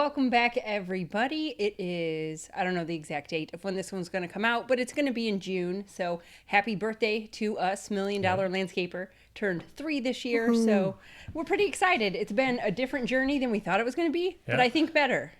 welcome back, everybody. It is, I don't know the exact date of when this one's going to come out, but it's going to be in June. So happy birthday to us, $1 Million Landscaper. Turned 3 this year, so we're pretty excited. It's been a different journey than we thought it was going to be, but I think better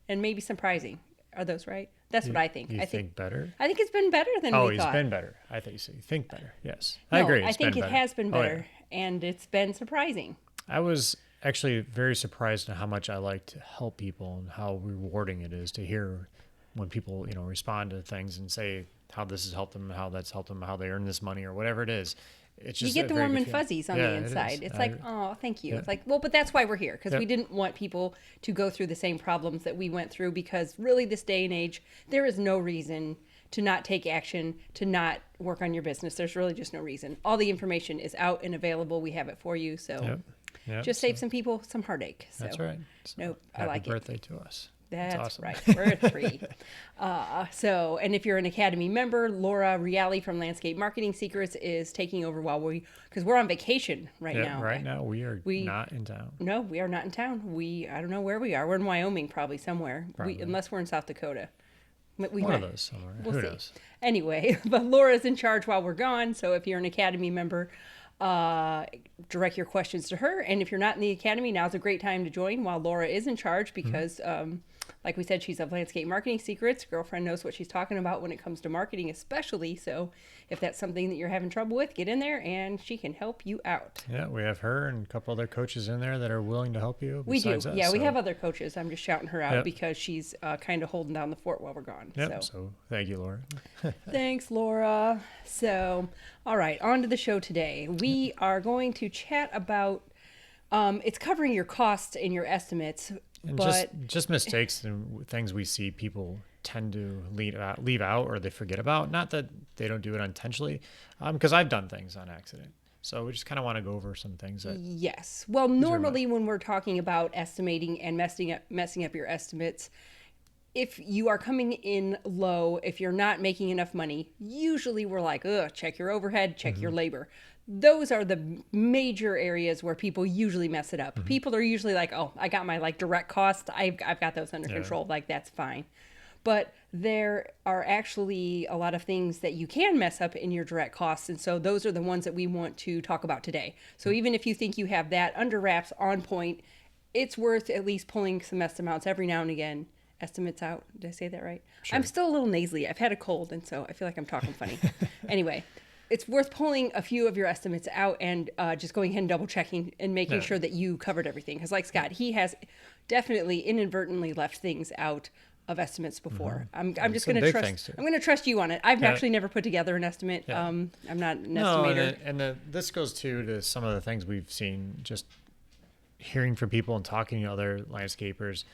and maybe surprising. Are those right? That's what I think. I think better? I think it's been better than we thought. Oh, it's been better. I think so. You think better. Yes. No, I agree. I think it has been better, yeah. and it's been surprising. I was actually very surprised at how much I like to help people and how rewarding it is to hear when people, respond to things and say how this has helped them, how that's helped them, how they earn this money or whatever it is. It's just you get the warm and fuzzies on the inside. It's like, oh, thank you. Yeah. It's like, well, but that's why we're here, because we didn't want people to go through the same problems that we went through, because really this day and age, there is no reason to not take action, to not work on your business. There's really just no reason. All the information is out and available. We have it for you. So just save some people some heartache. So, that's right. So I like it. Happy birthday to us. That's awesome. Right. We're at 3. And if you're an Academy member, Laura Reale from Landscape Marketing Secrets is taking over because we're on vacation now. Right now we are not in town. No, we are not in town. I don't know where we are. We're in Wyoming, probably somewhere. Unless we're in South Dakota. One of those somewhere. We'll Who see. knows? Anyway, but Laura's in charge while we're gone. So if you're an Academy member, direct your questions to her. And if you're not in the Academy, now's a great time to join while Laura is in charge, because like we said, she's of Landscape Marketing Secrets. Girlfriend knows what she's talking about when it comes to marketing, especially. So if that's something that you're having trouble with, get in there and she can help you out. Yeah, we have her and a couple other coaches in there that are willing to help you. We do. Us, we have other coaches. I'm just shouting her out because she's kind of holding down the fort while we're gone. So thank you, Laura. Thanks, Laura. So, all right, on to the show today. We are going to chat about, it's covering your costs and your estimates. And but just mistakes and things we see people tend to leave out or they forget about. Not that they don't do it unintentionally, because I've done things on accident. So we just kind of want to go over some things that. Yes. Well, normally when we're talking about estimating and messing up your estimates, if you are coming in low, if you're not making enough money, usually we're like, check your overhead, check your labor. Those are the major areas where people usually mess it up. People are usually like, oh, I got my direct costs. I've got those under control. That's fine. But there are actually a lot of things that you can mess up in your direct costs. And so those are the ones that we want to talk about today. So even if you think you have that under wraps, on point, it's worth at least pulling some estimates every now and again. Estimates out. Did I say that right? Sure. I'm still a little nasally. I've had a cold, and so I feel like I'm talking funny. Anyway, it's worth pulling a few of your estimates out and just going ahead and double checking and making sure that you covered everything. Because like Scott, he has definitely inadvertently left things out of estimates before. I'm just going to trust. I'm going to trust you on it. I've actually never put together an estimate. I'm not an estimator. And this goes to some of the things we've seen, just hearing from people and talking to other landscapers.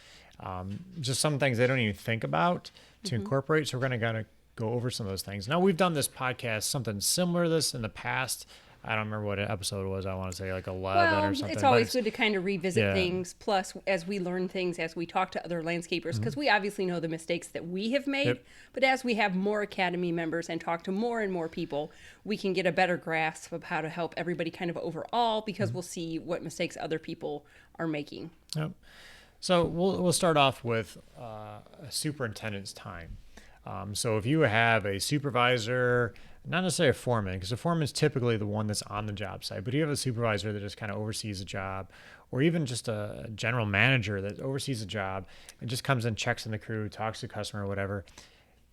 Just some things they don't even think about to incorporate. So we're going to go over some of those things. Now, we've done this podcast, something similar to this in the past. I don't remember what episode it was. I want to say 11 or something. It's always good to kind of revisit things. Plus, as we learn things, as we talk to other landscapers, because we obviously know the mistakes that we have made. But as we have more Academy members and talk to more and more people, we can get a better grasp of how to help everybody kind of overall, because we'll see what mistakes other people are making. Yep. So we'll start off with a superintendent's time. So if you have a supervisor, not necessarily a foreman, because a foreman is typically the one that's on the job site, but you have a supervisor that just kind of oversees the job, or even just a general manager that oversees the job and just comes and checks in the crew, talks to the customer or whatever,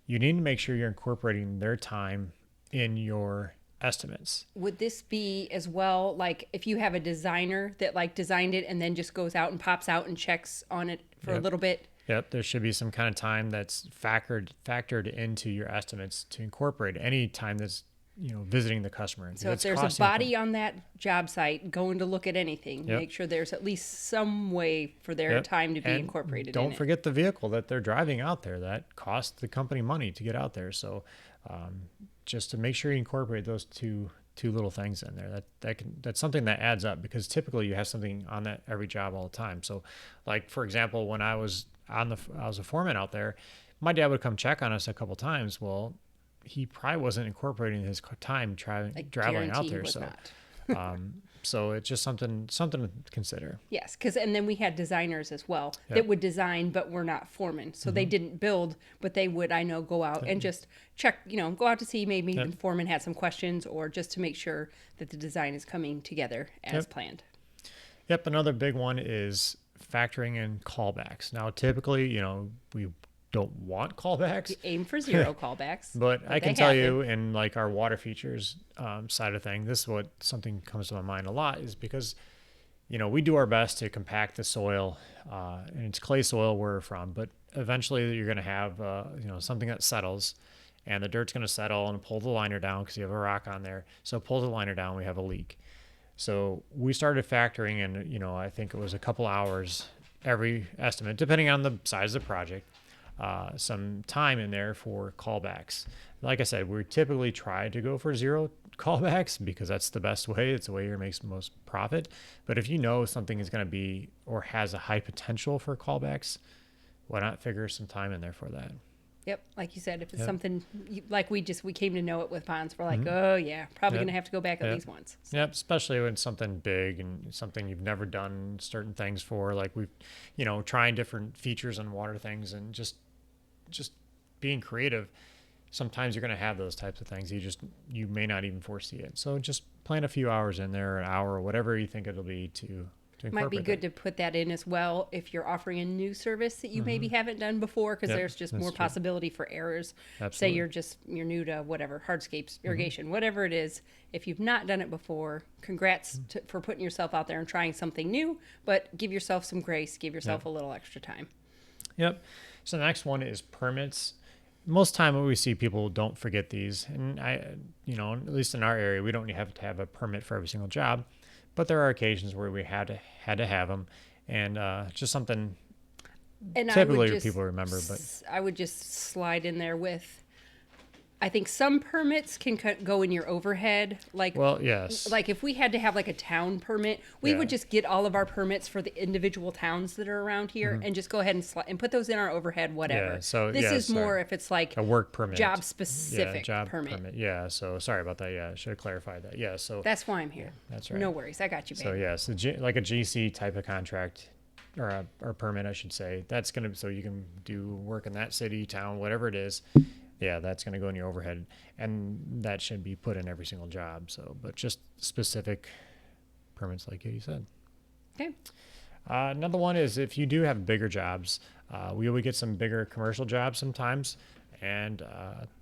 you need to make sure you're incorporating their time in your estimates. Would this be as well, like if you have a designer that designed it and then just goes out and pops out and checks on it for a little bit? Yep, there should be some kind of time that's factored into your estimates to incorporate any time that's visiting the customer. So if there's a body on that job site going to look at anything, make sure there's at least some way for their time to be incorporated. Don't forget the vehicle that they're driving out there. That costs the company money to get out there. So just to make sure you incorporate those two little things in there, that's something that adds up, because typically you have something on that every job all the time. So like, for example, when I was a foreman out there, my dad would come check on us a couple times. Well, he probably wasn't incorporating his time traveling out there. So So it's just something to consider. Yes, because and then we had designers as well Yep. that would design, but were not foremen. So they didn't build, but they would, I know, go out and just check, go out to see maybe Yep. the foreman had some questions or just to make sure that the design is coming together as planned. Yep. Another big one is factoring in callbacks. Now, typically, we don't want callbacks. Aim for 0 callbacks. But I can they tell happen. you in like our water features side of thing, this is what something comes to my mind a lot is because, we do our best to compact the soil and it's clay soil where we're from, but eventually you're going to have, something that settles and the dirt's going to settle and pull the liner down because you have a rock on there. So pull the liner down, we have a leak. So we started factoring in, I think it was a couple hours every estimate, depending on the size of the project, some time in there for callbacks. Like I said, we typically try to go for 0 callbacks because that's the best way. It's the way you make the most profit. But if you know something is going to be or has a high potential for callbacks, why not figure some time in there for that? Yep, like you said, if it's something like we came to know it with ponds, we're like, oh yeah, probably gonna have to go back at least once. So. Yep, especially when it's something big and something you've never done certain things for, like we've, trying different features on water things and just being creative. Sometimes you're gonna have those types of things. You may not even foresee it. So just plan a few hours in there, an hour, or whatever you think it'll be to might be good to put that in as well if you're offering a new service that you maybe haven't done before because there's just more possibility for errors. Absolutely. Say you're new to whatever, hardscapes, irrigation, whatever it is. If you've not done it before, congrats for putting yourself out there and trying something new, but give yourself some grace, give yourself a little extra time. Yep. So the next one is permits. Most time when we see people don't forget these, and at least in our area, we don't have to have a permit for every single job. But there are occasions where we had to have them, and just something and typically people remember. But I would just slide in there with, I think some permits can go in your overhead. Yes. Like if we had to have like a town permit, we would just get all of our permits for the individual towns that are around here and just go ahead and put those in our overhead, whatever. Yeah, so this is more if it's like a work permit, job specific job permit. Yeah. So sorry about that. Yeah, I should have clarified that. Yeah. So that's why I'm here. That's right. No worries. I got you, babe. So like a GC type of contract or permit, I should say. That's so you can do work in that city, town, whatever it is. Yeah, that's going to go in your overhead, and that should be put in every single job. So, but just specific permits, like you said. Okay. Another one is if you do have bigger jobs, we would get some bigger commercial jobs sometimes, and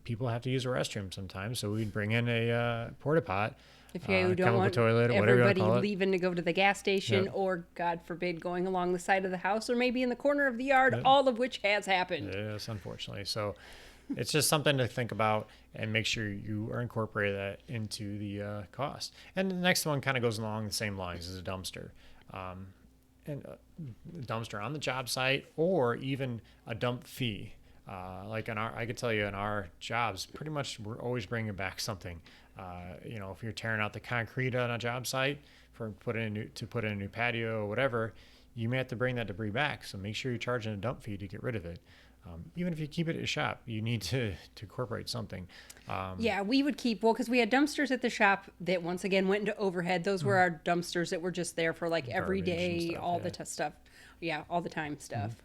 people have to use a restroom sometimes. So we'd bring in a porta pot. If you don't want toilet or everybody leaving to go to the gas station or, God forbid, going along the side of the house or maybe in the corner of the yard, all of which has happened. Yes, unfortunately. So it's just something to think about and make sure you are incorporating that into the cost. And the next one kind of goes along the same lines as a dumpster. And a dumpster on the job site or even a dump fee. Like I could tell you in our jobs, pretty much we're always bringing back something. If you're tearing out the concrete on a job site to put in a new patio or whatever, you may have to bring that debris back. So make sure you're charging a dump fee to get rid of it. Even if you keep it at your shop, you need to incorporate something. We would keep, because we had dumpsters at the shop that once again went into overhead. Those were our dumpsters that were just there for like every day, stuff, all the stuff. Yeah, all the time stuff.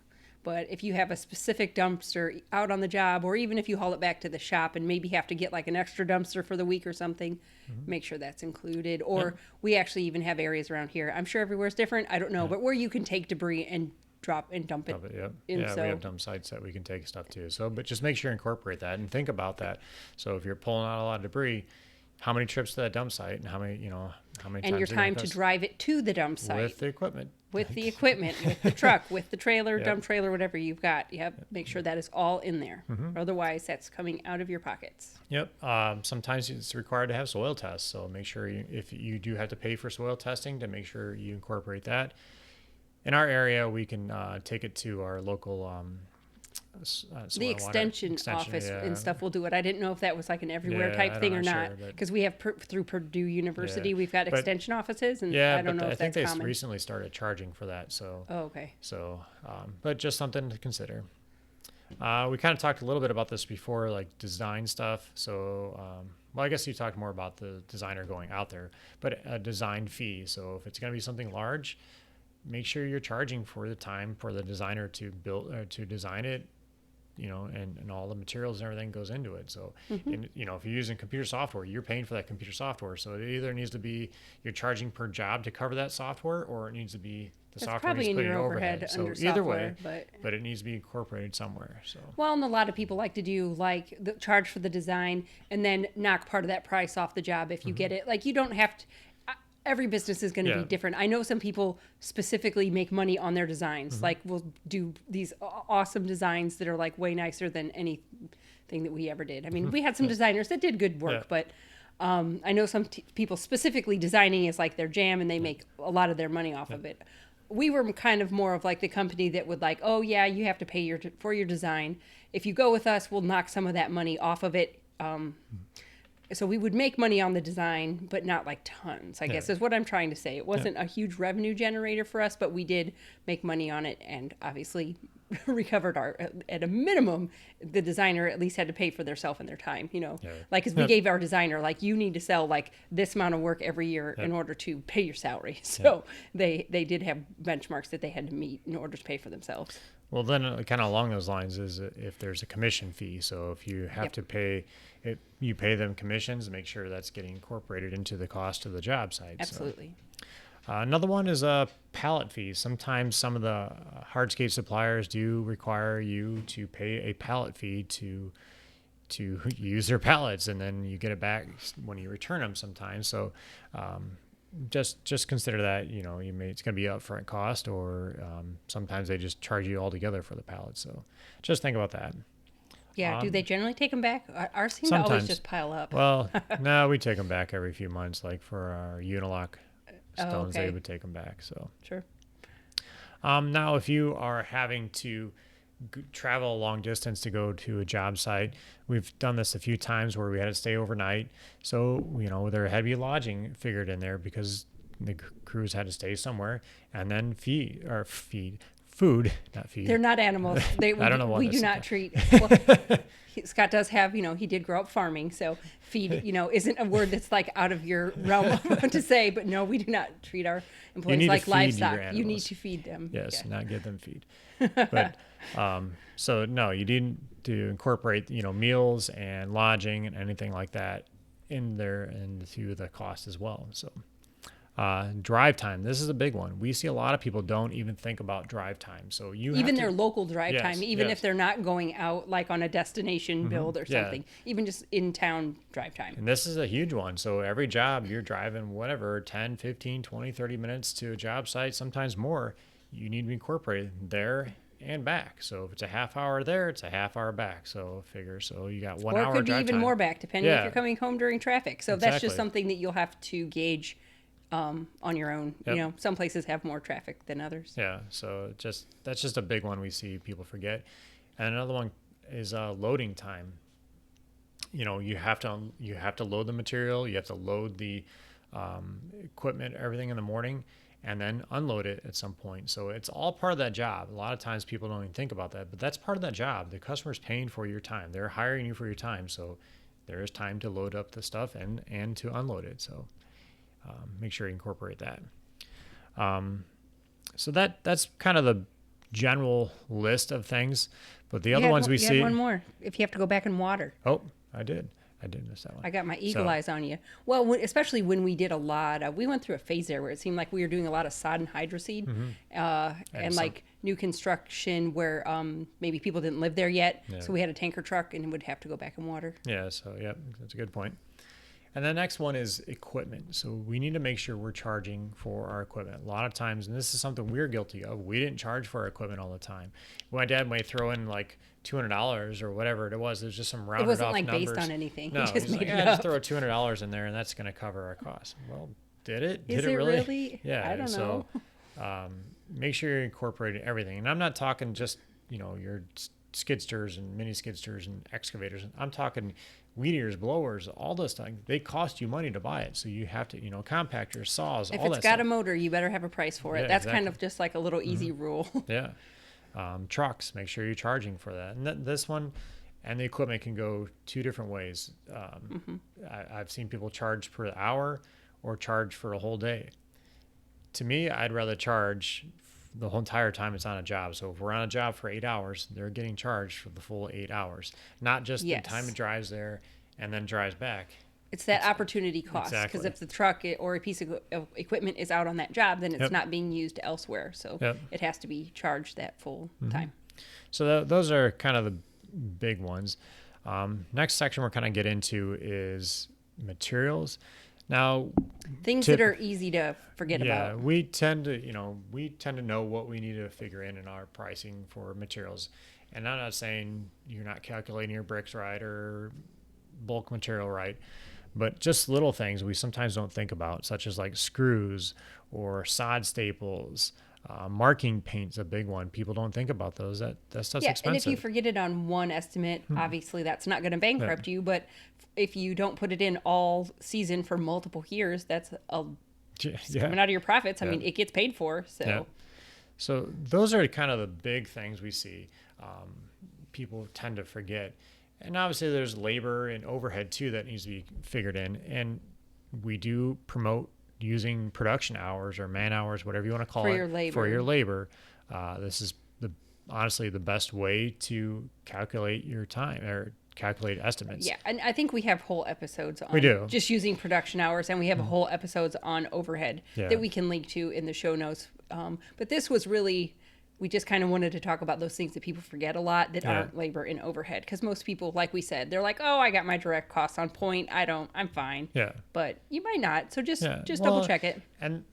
But if you have a specific dumpster out on the job, or even if you haul it back to the shop and maybe have to get like an extra dumpster for the week or something, make sure that's included. Or we actually even have areas around here. I'm sure everywhere's different. I don't know, but where you can take debris and drop and dump it. We have dump sites that we can take stuff to. So, but just make sure you incorporate that and think about that. So if you're pulling out a lot of debris, how many trips to that dump site and how many and times your time to drive it to the dump site with the equipment, with the truck, with the trailer, dump trailer, whatever you've got. Make sure that is all in there. Otherwise, that's coming out of your pockets. Yep. Sometimes it's required to have soil tests. So make sure if you do have to pay for soil testing, to make sure you incorporate that. In our area, we can take it to our local the extension office and stuff will do it. I didn't know if that was like an everywhere type thing or not, because we have through Purdue University, we've got extension offices, and I don't know if that's common. I think they recently started charging for that. So okay. So, but just something to consider. We kind of talked a little bit about this before, like design stuff. So well, I guess you talked more about the designer going out there, but a design fee. So if it's going to be something large, make sure you're charging for the time for the designer to build or to design it, and all the materials and everything goes into it. So, if you're using computer software, you're paying for that computer software. So it either needs to be you're charging per job to cover that software, or it needs to be the software needs to put in your overhead. So either way, but it needs to be incorporated somewhere. So and a lot of people like to do like the charge for the design and then knock part of that price off the job if you get it. Like you don't have to. Every business is going to be different. I know some people specifically make money on their designs. Like we'll do these awesome designs that are like way nicer than anything that we ever did. I mean, we had some designers that did good work, but I know some people specifically designing is like their jam and they make a lot of their money off of it. We were kind of more of like the company that would like, oh yeah, you have to pay for your design. If you go with us, we'll knock some of that money off of it. So we would make money on the design, but not like tons, I guess is what I'm trying to say. It wasn't a huge revenue generator for us, but we did make money on it and obviously recovered at a minimum, the designer at least had to pay for their self and their time, like as we gave our designer, like you need to sell like this amount of work every year in order to pay your salary. So they did have benchmarks that they had to meet in order to pay for themselves. Well, then kind of along those lines is if there's a commission fee. So if you have to pay, you pay them commissions, make sure that's getting incorporated into the cost of the job site. Absolutely. So, another one is a pallet fee. Sometimes some of the hardscape suppliers do require you to pay a pallet fee to use their pallets, and then you get it back when you return them sometimes. So just consider that, it's going to be upfront cost, or sometimes they just charge you altogether for the pallets. So just think about that. Yeah. Do they generally take them back? Ours seem to always just pile up. Well, no, we take them back every few months. Like for our Unilock stones, they would take them back. So sure. Now, if you are having to travel a long distance to go to a job site, we've done this a few times where we had to stay overnight. So, there had to be lodging figured in there because the crews had to stay somewhere, and then food, not feed. They're not animals. I don't know what we do not treat. Well, Scott does have, he did grow up farming, so feed, isn't a word that's like out of your realm to say. But no, we do not treat our employees like livestock. You need to feed them. Yes, not give them feed. But so no, you need to incorporate, meals and lodging and anything like that in there into the cost as well. So. Drive time. This is a big one. We see a lot of people don't even think about drive time. So even their local drive time, even if they're not going out like on a destination build or something, even just in town drive time. And this is a huge one. So every job you're driving, 10, 15, 20, 30 minutes to a job site, sometimes more, you need to be incorporated there and back. So if it's a half hour there, it's a half hour back. So you got 1 hour drive time. Or it could be even more back depending if you're coming home during traffic. So that's just something that you'll have to gauge on your own. Some places have more traffic than others. Yeah, so that's just a big one we see people forget. And another one is loading time. You have to load the material, you have to load the equipment, everything in the morning, and then unload it at some point. So it's all part of that job. A lot of times people don't even think about that, but that's part of that job. The customer's paying for your time. They're hiring you for your time. So there is time to load up the stuff and to unload it. So make sure you incorporate that. So that's kind of the general list of things. But the other ones we see. You had one more. If you have to go back and water. Oh, I did miss that one. I got my eagle eyes on you. Well, especially when we did we went through a phase there where it seemed like we were doing a lot of sod and hydroseed, and like new construction where maybe people didn't live there yet. Yeah. So we had a tanker truck and would have to go back and water. Yeah. So that's a good point. And the next one is equipment. So we need to make sure we're charging for our equipment. A lot of times, and this is something we're guilty of, we didn't charge for our equipment all the time. My dad might throw in like $200 or whatever it was. There's just some rounded off numbers. It wasn't like based on anything. No, he just made it up. Just throw $200 in there and that's going to cover our costs. Well, did it? Is it really? Yeah. I don't know. So make sure you're incorporating everything. And I'm not talking just, your skidsters and mini skidsters and excavators. I'm talking weed eaters, blowers, all those things. They cost you money to buy it. So you have to, compactors, saws, if all that stuff. If it's got a motor, you better have a price for it. That's kind of just like a little easy rule. Yeah. Trucks, make sure you're charging for that. And this one, and the equipment can go two different ways. I've seen people charge per hour or charge for a whole day. To me, I'd rather charge the whole entire time it's on a job. So if we're on a job for 8 hours, they're getting charged for the full 8 hours, not just the time it drives there and then drives back. It's that opportunity cost, because if the truck or a piece of equipment is out on that job, then it's not being used elsewhere. So it has to be charged that full time. So those are kind of the big ones. Next section we're kind of get into is materials. Now, things that are easy to forget about. Yeah, we tend to know what we need to figure in our pricing for materials. And I'm not saying you're not calculating your bricks right or bulk material right, but just little things we sometimes don't think about, such as like screws or sod staples. Marking paint's a big one. People don't think about those. That stuff's expensive. And if you forget it on one estimate, obviously that's not going to bankrupt you. But if you don't put it in all season for multiple years, that's coming out of your profits. I mean, it gets paid for. So those are kind of the big things we see. People tend to forget. And obviously there's labor and overhead too that needs to be figured in. And we do promote using production hours or man hours, whatever you want to call it, for your labor. This is honestly the best way to calculate your time or calculate estimates. Yeah, and I think we have whole episodes on just using production hours, and we have whole episodes on overhead that we can link to in the show notes. But this was really, we just kind of wanted to talk about those things that people forget a lot that aren't labor and overhead. Because most people, like we said, they're like, oh, I got my direct costs on point. I'm fine. Yeah. But you might not. So just double check it. And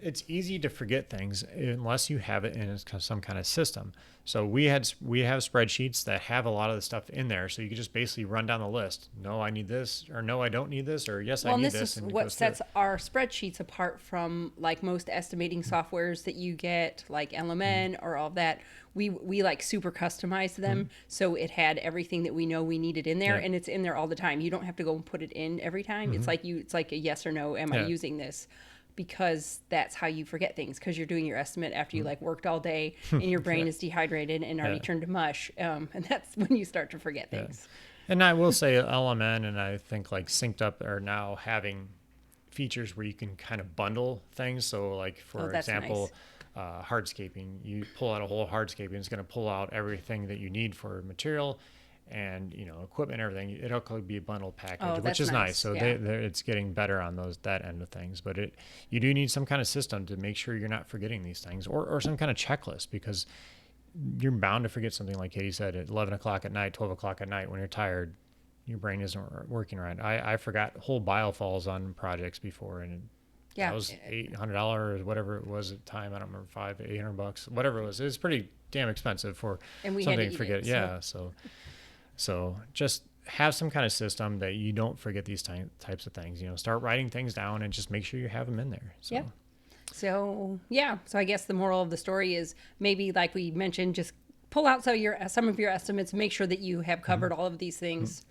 it's easy to forget things unless you have it in some kind of system. So we have spreadsheets that have a lot of the stuff in there. So you can just basically run down the list. No, I need this, or no, I don't need this, or yes, I need this. Well, this is what sets our spreadsheets apart from like most estimating softwares that you get, like LMN or all of that. We like super customized them, so it had everything that we know we needed in there, and it's in there all the time. You don't have to go and put it in every time. It's like a yes or no. Am I using this? Because that's how you forget things, because you're doing your estimate after you like worked all day and your brain is dehydrated and already turned to mush, and that's when you start to forget things. And I will say LMN and I think like Synced Up are now having features where you can kind of bundle things. So like for example, hardscaping, you pull out a whole hardscaping, it's going to pull out everything that you need for material and equipment and everything. It'll be a bundle package, which is nice. So it's getting better on that end of things. But you do need some kind of system to make sure you're not forgetting these things, or some kind of checklist, because you're bound to forget something. Like Katie said, at 11 o'clock at night, 12 o'clock at night, when you're tired, your brain isn't working right. I forgot whole biofalls on projects before, and that was $800 whatever it was at the time. I don't remember, $800, whatever it was. It was pretty damn expensive for something to forget. So just have some kind of system that you don't forget these types of things. Start writing things down and just make sure you have them in there. So I guess the moral of the story is, maybe like we mentioned, just pull out some of your estimates, make sure that you have covered all of these things.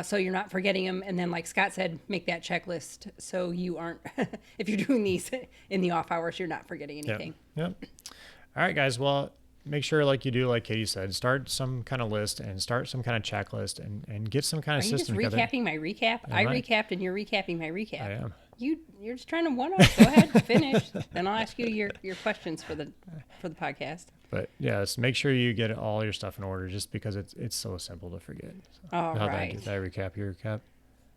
So you're not forgetting them. And then, like Scott said, make that checklist so you aren't, if you're doing these in the off hours, you're not forgetting anything. All right, guys. Well, make sure, like Katie said, start some kind of list and start some kind of checklist and get some kind of system together. Are you just recapping my recap? I recapped and you're recapping my recap. I am. You're just trying to one-up. Go ahead, finish. Then I'll ask you your questions for the podcast. But yes, make sure you get all your stuff in order, just because it's so simple to forget. So, all right. Did I recap your recap?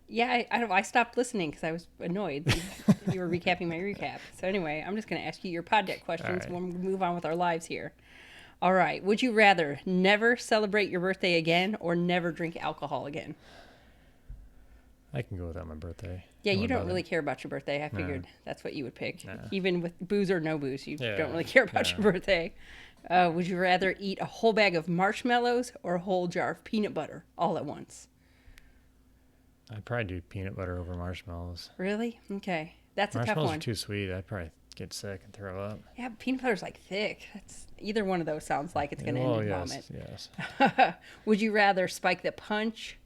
Yeah, I stopped listening because I was annoyed that you were recapping my recap. So anyway, I'm just going to ask you your pod deck questions when we move on with our lives here. All right. Would you rather never celebrate your birthday again or never drink alcohol again? I can go without my birthday. Yeah, you don't really care about your birthday. I figured that's what you would pick. Even with booze or no booze, you don't really care about your birthday. Would you rather eat a whole bag of marshmallows or a whole jar of peanut butter all at once? I'd probably do peanut butter over marshmallows. Really? Okay. That's a tough one. Marshmallows are too sweet. I'd probably get sick and throw up. Yeah, peanut butter's like thick. Either one of those sounds like it's going to end in vomit. Yes. Would you rather spike the punch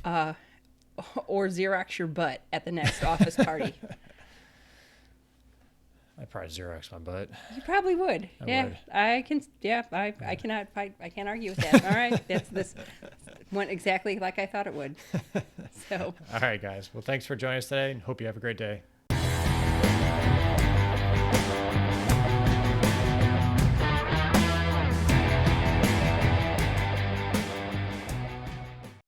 or Xerox your butt at the next office party? I'd probably Xerox my butt. You probably would. I would. I can. Yeah, I cannot fight. I can't argue with that. All right, this went exactly like I thought it would. So. All right, guys. Well, thanks for joining us today, and hope you have a great day.